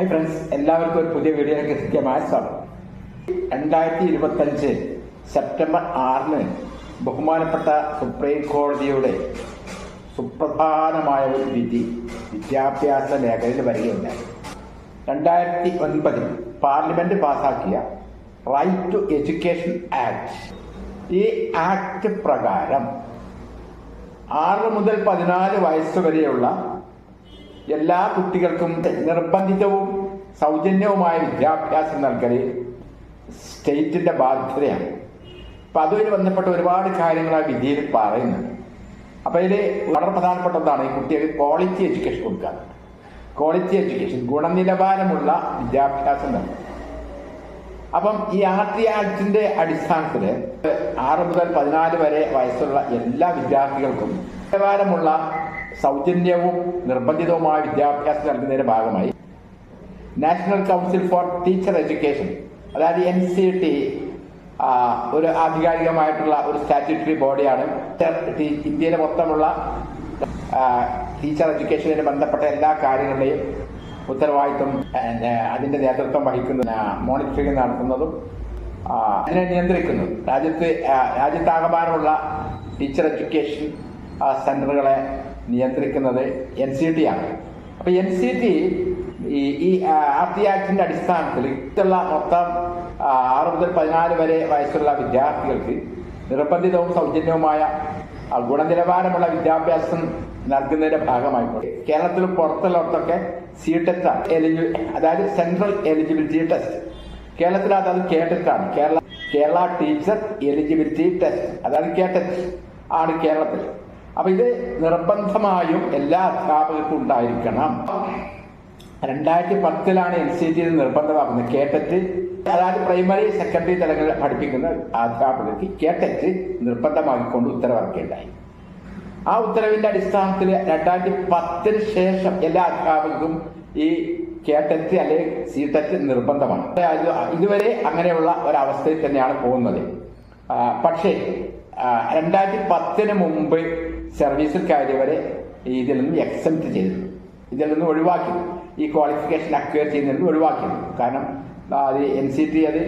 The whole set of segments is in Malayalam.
ഹായ് ഫ്രണ്ട്സ്, എല്ലാവർക്കും ഒരു പുതിയ വീഡിയോയിലേക്ക് കൃത്യമായ സ്വാഗതം. 2025 സെപ്റ്റംബർ 6 ബഹുമാനപ്പെട്ട സുപ്രീം കോടതിയുടെ സുപ്രധാനമായ ഒരു വിധി വിദ്യാഭ്യാസ മേഖലയിൽ വരികയുണ്ടായി. 2009 പാർലമെന്റ് പാസാക്കിയ റൈറ്റ് ടു എഡ്യൂക്കേഷൻ ആക്ട്. ഈ ആക്ട് പ്രകാരം 6 മുതൽ 14 വയസ്സ് വരെയുള്ള എല്ലാ കുട്ടികൾക്കും നിർബന്ധിതവും സൗജന്യവുമായ വിദ്യാഭ്യാസം നൽകൽ സ്റ്റേറ്റിന്റെ ബാധ്യതയാണ്. അപ്പൊ അതുമായി ബന്ധപ്പെട്ട ഒരുപാട് കാര്യങ്ങൾ ആ വിധിയിൽ പറയുന്നുണ്ട്. അപ്പൊ ഇതിൽ വളരെ പ്രധാനപ്പെട്ടതാണ് ഈ കുട്ടികൾക്ക് ക്വാളിറ്റി എഡ്യൂക്കേഷൻ കൊടുക്കുക. ക്വാളിറ്റി എഡ്യൂക്കേഷൻ, ഗുണനിലവാരമുള്ള വിദ്യാഭ്യാസം നൽകുക. അപ്പം ഈ ആക്ടിന്റെ അടിസ്ഥാനത്തിൽ 6 മുതൽ 14 വരെ വയസ്സുള്ള എല്ലാ വിദ്യാർത്ഥികൾക്കും നിലവാരമുള്ള സൗജന്യവും നിർബന്ധിതവുമായ വിദ്യാഭ്യാസം നൽകുന്നതിന്റെ ഭാഗമായി National Council for Teacher Education, അതായത് NCT, ഒരു ആധികാരികമായിട്ടുള്ള ഒരു സ്റ്റാറ്റ്യൂട്ടറി ബോഡിയാണ്. ഇന്ത്യയിലെ മൊത്തമുള്ള ടീച്ചർ എഡ്യൂക്കേഷനുമായി ബന്ധപ്പെട്ട എല്ലാ കാര്യങ്ങളുടെയും ഉത്തരവാദിത്വം അതിന്റെ നേതൃത്വം വഹിക്കുന്ന, മോണിറ്ററിംഗ് നടത്തുന്നതും അതിനെ നിയന്ത്രിക്കുന്നതും രാജ്യത്താകമാനമുള്ള ടീച്ചർ എഡ്യൂക്കേഷൻ സെന്ററുകളെ നിയന്ത്രിക്കുന്നത് NCT ആണ്. അപ്പൊ NCT ഈ ആക്ടിന്റെ അടിസ്ഥാനത്തിൽ ഇതുള്ള മൊത്തം 6 മുതൽ 14 വരെ വയസ്സുള്ള വിദ്യാർത്ഥികൾക്ക് നിർബന്ധിതവും സൗജന്യവുമായ ഗുണനിലവാരമുള്ള വിദ്യാഭ്യാസം നൽകുന്നതിന്റെ ഭാഗമായിക്കോട്ടെ കേരളത്തിലും പുറത്തുള്ളവർക്കൊക്കെ CTET, അതായത് സെൻട്രൽ എലിജിബിലിറ്റി ടെസ്റ്റ്. കേരളത്തിൽ അത് KTET ആണ്. കേരള ടീച്ചർ എലിജിബിലിറ്റി ടെസ്റ്റ്, അതായത് KTET ആണ് കേരളത്തിൽ. അപ്പൊ ഇത് നിർബന്ധമായും എല്ലാ അധ്യാപകർക്കും ഉണ്ടായിരിക്കണം. 2010 NCT നിർബന്ധമാക്കുന്നത് KTET, അതായത് പ്രൈമറി സെക്കൻഡറി തലങ്ങളിൽ പഠിപ്പിക്കുന്ന അധ്യാപകർക്ക് KTET നിർബന്ധമാക്കിക്കൊണ്ട് ഉത്തരവിറക്കുകയുണ്ടായി. ആ ഉത്തരവിന്റെ അടിസ്ഥാനത്തിൽ 2010 ശേഷം എല്ലാ അധ്യാപകർക്കും ഈ KTET അല്ലെങ്കിൽ CTET നിർബന്ധമാണ്. ഇതുവരെ അങ്ങനെയുള്ള ഒരവസ്ഥയിൽ തന്നെയാണ് പോകുന്നത്. പക്ഷേ 2010 മുമ്പ് സർവീസിൽ കയറിയവരെ ഇതിൽ നിന്ന് എക്സംപ്റ്റ് ചെയ്തു, ഇതിൽ നിന്ന് ഒഴിവാക്കി, ഈ ക്വാളിഫിക്കേഷൻ അക്വയർ ചെയ്യുന്നതിൽ ഒഴിവാക്കിയിരുന്നു. കാരണം NCT അത്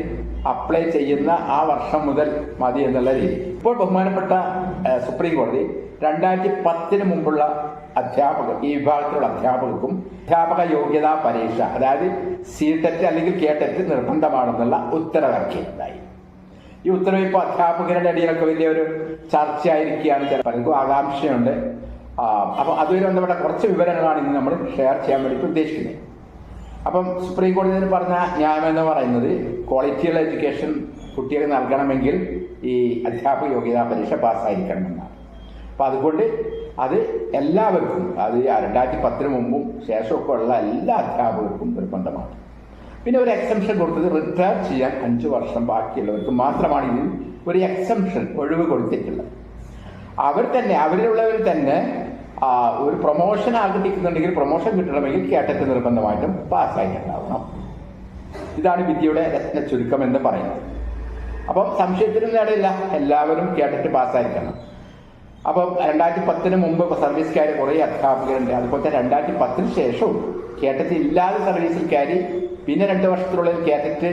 അപ്ലൈ ചെയ്യുന്ന ആ വർഷം മുതൽ മതി എന്നുള്ള രീതി. ഇപ്പോൾ ബഹുമാനപ്പെട്ട സുപ്രീം കോടതി 2010 മുമ്പുള്ള അധ്യാപകർ, ഈ വിഭാഗത്തിലുള്ള അധ്യാപകർക്കും അധ്യാപക യോഗ്യതാ പരീക്ഷ, അതായത് CTET അല്ലെങ്കിൽ KTET നിർബന്ധമാണെന്നുള്ള ഉത്തരവിറക്കിയിട്ടുണ്ടായി. ഈ ഉത്തരവ് ഇപ്പോൾ അധ്യാപകരുടെ ഇടയിലൊക്കെ വലിയൊരു ചർച്ചയായിരിക്കുകയാണ്. പലർക്കും ആകാംക്ഷയുണ്ട്. അപ്പൊ അതുവരെ ബന്ധപ്പെട്ട കുറച്ച് വിവരങ്ങളാണ് ഇന്ന് നമ്മൾ ഷെയർ ചെയ്യാൻ വേണ്ടിയിട്ട് ഉദ്ദേശിക്കുന്നത്. അപ്പം സുപ്രീം കോടതി പറഞ്ഞ ന്യായം എന്ന് പറയുന്നത് ക്വാളിറ്റിയുള്ള എഡ്യൂക്കേഷൻ കുട്ടികൾക്ക് നൽകണമെങ്കിൽ ഈ അധ്യാപക യോഗ്യതാ പരീക്ഷ പാസ്സായിരിക്കണം എന്നാണ്. അപ്പൊ അതുകൊണ്ട് അത് എല്ലാവർക്കും, അത് 2010 മുമ്പും ശേഷമൊക്കെ ഉള്ള എല്ലാ അധ്യാപകർക്കും നിർബന്ധമാണ്. പിന്നെ ഒരു എക്സംഷൻ കൊടുത്തത് റിട്ടയർ ചെയ്യാൻ 5 വർഷം ബാക്കിയുള്ളവർക്ക് മാത്രമാണ് ഇതിൽ ഒരു എക്സംഷൻ, ഒഴിവ് കൊടുത്തിട്ടുള്ളത്. അവരിലുള്ളവർ തന്നെ ഒരു പ്രൊമോഷൻ ആഗ്രഹിക്കുന്നുണ്ടെങ്കിൽ, പ്രൊമോഷൻ കിട്ടണമെങ്കിൽ KTET നിർബന്ധമായിട്ടും പാസ്സായിട്ടുണ്ടാവണം. ഇതാണ് വിധിയുടെ രത്ന ചുരുക്കം എന്ന് പറയുന്നത്. അപ്പം സംശയത്തിനും നേടില്ല, എല്ലാവരും KTET പാസ്സായിരിക്കണം. അപ്പം 2010 മുമ്പ് സർവീസ് കയറി കുറേ അധ്യാപകരുണ്ട്. അതുപോലെ 2010 ശേഷവും KTET ഇല്ലാതെ സർവീസിൽ കയറി പിന്നെ 2 വർഷത്തിനുള്ളിൽ KTET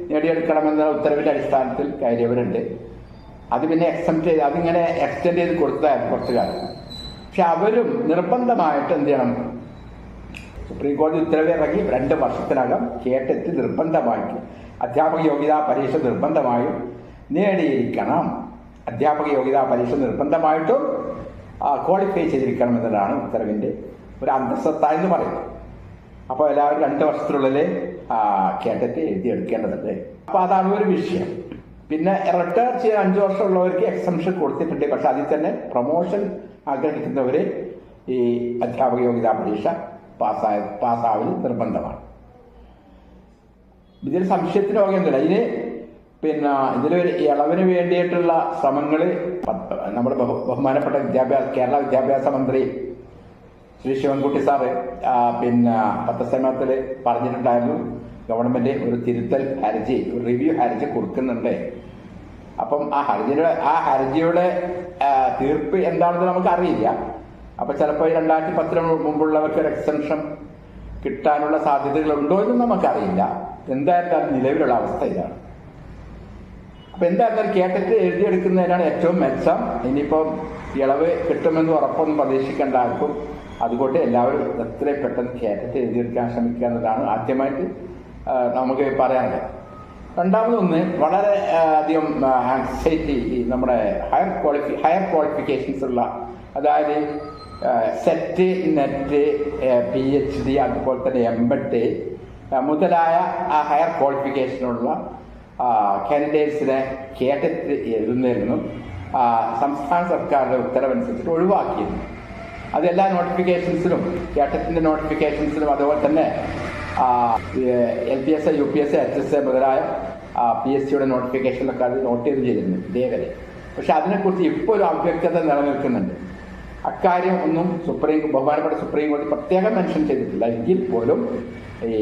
നേടിയെടുക്കണമെന്ന ഉത്തരവിന്റെ അടിസ്ഥാനത്തിൽ കയറിയവരുണ്ട്. അത് പിന്നെ അതിങ്ങനെ എക്സ്റ്റെൻഡ് ചെയ്ത് കൊടുത്തതായിരുന്നു കുറച്ചു കാലം. പക്ഷെ അവരും നിർബന്ധമായിട്ട് എന്ത് ചെയ്യണം, സുപ്രീം കോടതി ഉത്തരവ് ഇറങ്ങി 2 വർഷത്തിനകം KTET നിർബന്ധമായിട്ട്, അധ്യാപക യോഗ്യതാ പരീക്ഷ നിർബന്ധമായും നേടിയിരിക്കണം. അധ്യാപക യോഗ്യതാ പരീക്ഷ നിർബന്ധമായിട്ടും ക്വാളിഫൈ ചെയ്തിരിക്കണം എന്നതാണ് ഉത്തരവിന്റെ ഒരു അന്തസത്ത എന്ന് പറയുന്നത്. അപ്പോൾ എല്ലാവരും 2 വർഷത്തിനുള്ളിൽ KTET എഴുതിയെടുക്കേണ്ടതുണ്ട്. അപ്പൊ അതാണ് ഒരു വിഷയം. പിന്നെ റിട്ടയർ ചെയ്യാൻ 5 വർഷമുള്ളവർക്ക് എക്സംഷൻ കൊടുത്തിട്ടുണ്ട്. പക്ഷെ അതിൽ തന്നെ പ്രൊമോഷൻ ആഗ്രഹിക്കുന്നവര് ഈ അധ്യാപക യോഗ്യതാ പരീക്ഷ പാസ്സാവൽ നിർബന്ധമാണ്. ഇതിൽ സംശയത്തിന് വകയൊന്നുമില്ല. ഇതിലൊരു ഇളവിന് വേണ്ടിയിട്ടുള്ള ശ്രമങ്ങൾ നമ്മുടെ ബഹുമാനപ്പെട്ട കേരള വിദ്യാഭ്യാസ മന്ത്രി ശ്രീ ശിവൻകുട്ടി സാറ് പത്രസമ്മേളനത്തിൽ പറഞ്ഞിട്ടുണ്ടായിരുന്നു, ഗവൺമെന്റ് ഒരു തിരുത്തൽ ഹർജി, ഒരു റിവ്യൂ ഹർജി കൊടുക്കുന്നുണ്ട്. അപ്പം ആ ഹർജിയുടെ തീർപ്പ് എന്താണെന്ന് നമുക്ക് അറിയില്ല. അപ്പൊ ചിലപ്പോൾ 2010 മുമ്പുള്ളവർക്ക് ഒരു എക്സ്റ്റൻഷൻ കിട്ടാനുള്ള സാധ്യതകളുണ്ടോ എന്നും നമുക്കറിയില്ല. എന്തായിരുന്നാലും നിലവിലുള്ള അവസ്ഥ ഇതാണ്. അപ്പം എന്തായിരുന്നാലും കേട്ടിട്ട് എഴുതിയെടുക്കുന്നതിനാണ് ഏറ്റവും മെച്ചം. ഇനിയിപ്പം ഇളവ് കിട്ടുമെന്ന് ഉറപ്പൊന്നും പ്രതീക്ഷിക്കേണ്ട ആർക്കും. അതുകൊണ്ട് എല്ലാവരും എത്രയും പെട്ടെന്ന് കേട്ടിട്ട് എഴുതിയെടുക്കാൻ ശ്രമിക്കുക എന്നതാണ് ആദ്യമായിട്ട് നമുക്ക് പറയാനുള്ളത്. രണ്ടാമതൊന്ന്, വളരെ അധികം ആൻസൈറ്റി നമ്മുടെ ഹയർ ക്വാളിഫിക്കേഷൻസ് ഉള്ള, അതായത് സെറ്റ്, നെറ്റ്, PhD, അതുപോലെ തന്നെ MEd മുതലായ ഹയർ ക്വാളിഫിക്കേഷനുള്ള കാൻഡിഡേറ്റ്സിനെ കേട്ടിട്ട് എഴുതുന്നതിൽ സംസ്ഥാന സർക്കാരിൻ്റെ ഉത്തരവനുസരിച്ചിട്ട് ഒഴിവാക്കിയിരുന്നു. അതെല്ലാ നോട്ടിഫിക്കേഷൻസിലും, കേട്ടറ്റിൻ്റെ നോട്ടിഫിക്കേഷൻസിലും, അതുപോലെ തന്നെ LPS, UPS, HSA മുതലായ PSCയുടെ നോട്ടിഫിക്കേഷനിലൊക്കെ അത് നോട്ട് ചെയ്തിരുന്നു ഇതേവരെ. പക്ഷെ അതിനെക്കുറിച്ച് ഇപ്പോൾ ഒരു അവ്യക്തത നിലനിൽക്കുന്നുണ്ട്. അക്കാര്യം ഒന്നും ബഹുമാനപ്പെട്ട സുപ്രീം കോടതി പ്രത്യേകം മെൻഷൻ ചെയ്തിട്ടില്ല. എങ്കിൽ പോലും ഈ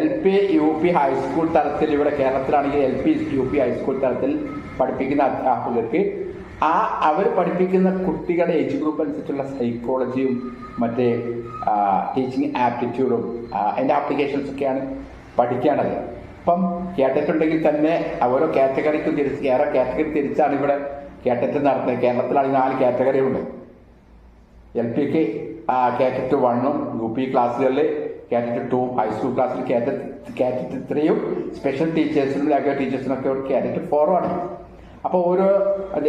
LP, UP, ഹൈസ്കൂൾ തലത്തിൽ, ഇവിടെ കേരളത്തിലാണെങ്കിൽ LP, UP, ഹൈസ്കൂൾ തലത്തിൽ പഠിപ്പിക്കുന്ന അധ്യാപകർക്ക് അവർ പഠിപ്പിക്കുന്ന കുട്ടികളുടെ ഏജ് ഗ്രൂപ്പ് അനുസരിച്ചുള്ള സൈക്കോളജിയും മറ്റേ ടീച്ചിങ് ആപ്റ്റിറ്റ്യൂഡും അതിൻ്റെ ആപ്ലിക്കേഷൻസൊക്കെയാണ് പഠിക്കേണ്ടത്. അപ്പം കേട്ടിട്ടുണ്ടെങ്കിൽ തന്നെ ഓരോ കാറ്റഗറിക്കും ഏറെ കാറ്റഗറി തിരിച്ചാണ് ഇവിടെ കേട്ടറ്റ് നടത്തുന്നത്. കേരളത്തിലാണെങ്കിൽ 4 കാറ്റഗറി ഉണ്ട്. LPക്ക് കേറ്ററ്റ് 1ഉം, UP ക്ലാസ്സുകളിൽ കേറ്ററ്റ് 2, ഹൈസ്കൂൾ ക്ലാസ്സിൽ കേറ്ററ്റ് 3യും, സ്പെഷ്യൽ ടീച്ചേഴ്സിനും ലാംഗ്വേജ് ടീച്ചേഴ്സിനൊക്കെ കേറ്ററ്റ് 4ഉമാണ്. അപ്പോൾ ഓരോ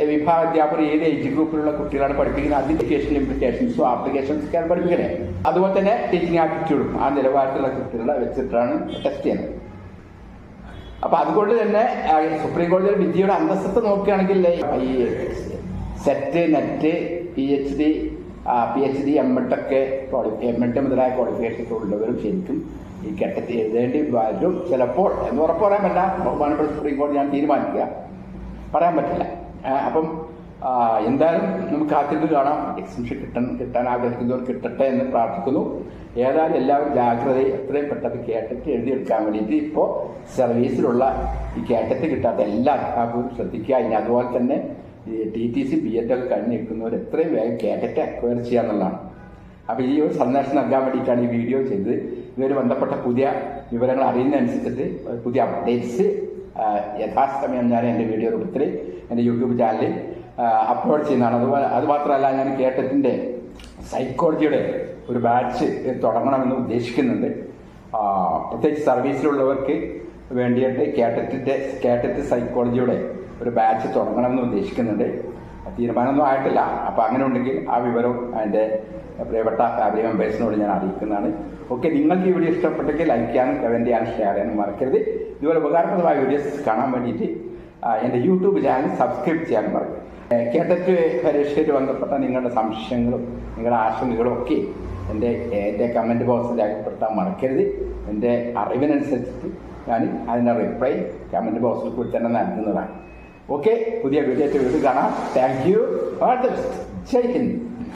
വിഭാഗ അധ്യാപകർ ഏത് ഏജ് ഗ്രൂപ്പിലുള്ള കുട്ടികളാണ് പഠിപ്പിക്കുന്നത്, അതിൻ്റെ എഡ്യൂക്കേഷൻ ഇംപ്ലിക്കേഷൻസും ആപ്ലിക്കേഷൻസൊക്കെയാണ് പഠിപ്പിക്കുന്നത്. അതുപോലെ തന്നെ ടീച്ചിങ് ആപ്റ്റിറ്റ്യൂഡും ആ നിലവാരത്തിലുള്ള കുട്ടികളെ വെച്ചിട്ടാണ് ടെസ്റ്റ് ചെയ്യുന്നത്. അപ്പം അതുകൊണ്ട് തന്നെ സുപ്രീം കോടതിയുടെ വിധിയുടെ അന്തസ്സത്ത് നോക്കുകയാണെങ്കിൽ ഈ സെറ്റ്, നെറ്റ്, PhD, MEd മുതലായ ക്വാളിഫിക്കേഷൻസ് ഉള്ളവരും ശരിക്കും ഈ കേട്ടറ്റ് എഴുതേണ്ടി വരും ചിലപ്പോൾ എന്ന് ഉറപ്പ് പറയാൻ പറ്റില്ല. ബഹുമാനപ്പെട്ട സുപ്രീം കോടതി ഞാൻ തീരുമാനിക്കുക, പറയാൻ പറ്റില്ല. അപ്പം എന്തായാലും നമുക്ക് കാത്തിട്ട് കാണാം. എക്സംഷൻ കിട്ടാൻ ആഗ്രഹിക്കുന്നവർ കിട്ടട്ടെ എന്ന് പ്രാർത്ഥിക്കുന്നു. ഏതായാലും എല്ലാവരും ജാഗ്രതയെ എത്രയും പെട്ടെന്ന് കേട്ടറ്റ് എഴുതിയെടുക്കാൻ വേണ്ടിയിട്ട് ഇപ്പോൾ സർവീസിലുള്ള ഈ കേട്ടറ്റ് കിട്ടാത്ത എല്ലാ അധ്യാപകരും ശ്രദ്ധിക്കുക. ഇനി അതുപോലെ തന്നെ ഈ TTC, B.Ed ഒക്കെ കഴിഞ്ഞിരിക്കുന്നവർ എത്രയും വേഗം കേട്ടറ്റ് അക്വയർ ചെയ്യുക എന്നുള്ളതാണ്. അപ്പോൾ ഈ ഒരു സന്ദേശം നൽകാൻ വേണ്ടിയിട്ടാണ് ഈ വീഡിയോ ചെയ്തത്. ഇതുവരെ ബന്ധപ്പെട്ട പുതിയ വിവരങ്ങൾ അറിയുന്നതനുസരിച്ചിട്ട് പുതിയ അപ്ഡേറ്റ്സ് യഥാസമയം ഞാൻ എൻ്റെ വീഡിയോ രൂപത്തിൽ എൻ്റെ യൂട്യൂബ് ചാനലിൽ അപ്ലോഡ് ചെയ്യുന്നതാണ്. അത് മാത്രമല്ല, ഞാൻ കേട്ടറ്റിൻ്റെ സൈക്കോളജിയുടെ ഒരു ബാച്ച് തുടങ്ങണമെന്ന് ഉദ്ദേശിക്കുന്നുണ്ട്. പ്രത്യേകിച്ച് സർവീസിലുള്ളവർക്ക് വേണ്ടിയിട്ട് കേട്ടറ്റ് സൈക്കോളജിയുടെ ഒരു ബാച്ച് തുടങ്ങണമെന്ന് ഉദ്ദേശിക്കുന്നുണ്ട്. തീരുമാനമൊന്നും ആയിട്ടില്ല. അപ്പോൾ അങ്ങനെ ഉണ്ടെങ്കിൽ ആ വിവരം എൻ്റെ പ്രിയപ്പെട്ട ഫാമിലി മെമ്പേഴ്സിനോട് ഞാൻ അറിയിക്കുന്നതാണ്. ഓക്കെ, നിങ്ങൾക്ക് ഈ വീഡിയോ ഇഷ്ടപ്പെട്ടെങ്കിൽ ലൈക്ക് ചെയ്യാനും കമൻറ്റ് ചെയ്യാനും ഷെയർ ചെയ്യാനും മറക്കരുത്. ഇതുപോലെ ഉപകാരപ്രദമായ വീഡിയോസ് കാണാൻ വേണ്ടിയിട്ട് എൻ്റെ യൂട്യൂബ് ചാനൽ സബ്സ്ക്രൈബ് ചെയ്യാൻ മറക്കരുത്. കേട്ടറ്റ് പരീക്ഷയായിട്ട് ബന്ധപ്പെട്ട നിങ്ങളുടെ സംശയങ്ങളും നിങ്ങളുടെ ആശങ്കകളും ഒക്കെ എൻ്റെ കമൻറ്റ് ബോക്സിൽ രേഖപ്പെടുത്താൻ മറക്കരുത്. എൻ്റെ അറിവിനനുസരിച്ചിട്ട് ഞാൻ അതിൻ്റെ റിപ്ലൈ കമൻറ്റ് ബോക്സിൽ കൂടി തന്നെ നൽകുന്നതാണ്. ഓക്കെ, പുതിയ വീഡിയോ കാണാം. Thank you. All the best. Jai Hind.